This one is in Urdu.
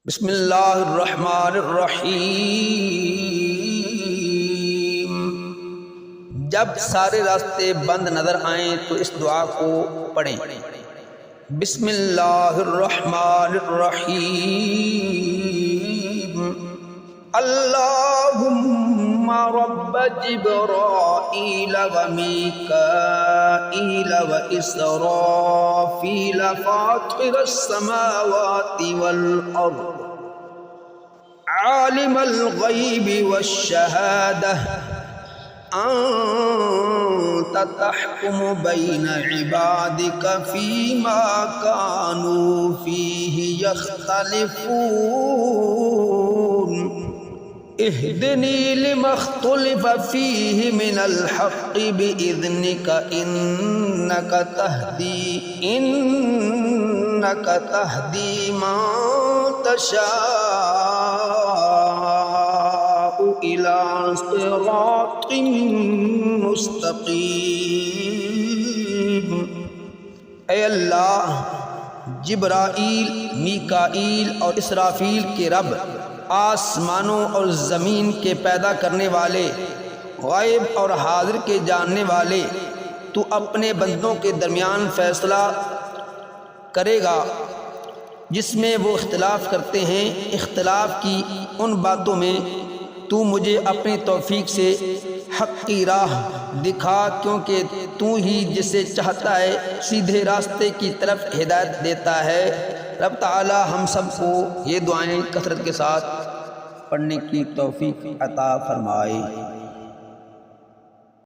بسم اللہ الرحمن الرحیم۔ جب سارے راستے بند نظر آئیں تو اس دعا کو پڑھیں۔ بسم اللہ الرحمن الرحیم۔ اللہم رب جبرائیل و میکائیل و اسرافیل فاطر السماوات والارض عالم الغیب والشہادہ انت تحکم بین عبادک فیما کانوا فیہ یختلفون اہدنی لما اختلف فیہ من الحق بإذنک انک تہدی من تشاء الى صراط مستقیم۔ اے اللہ، جبرائیل، میکائیل اور اسرافیل کے رب، آسمانوں اور زمین کے پیدا کرنے والے، غائب اور حاضر کے جاننے والے، تو اپنے بندوں کے درمیان فیصلہ کرے گا جس میں وہ اختلاف کرتے ہیں۔ اختلاف کی ان باتوں میں تو مجھے اپنی توفیق سے حق کی راہ دکھا، کیونکہ تو ہی جسے چاہتا ہے سیدھے راستے کی طرف ہدایت دیتا ہے۔ رب تعالی ہم سب کو یہ دعائیں کثرت کے ساتھ پڑھنے کی توفیق عطا فرمائے۔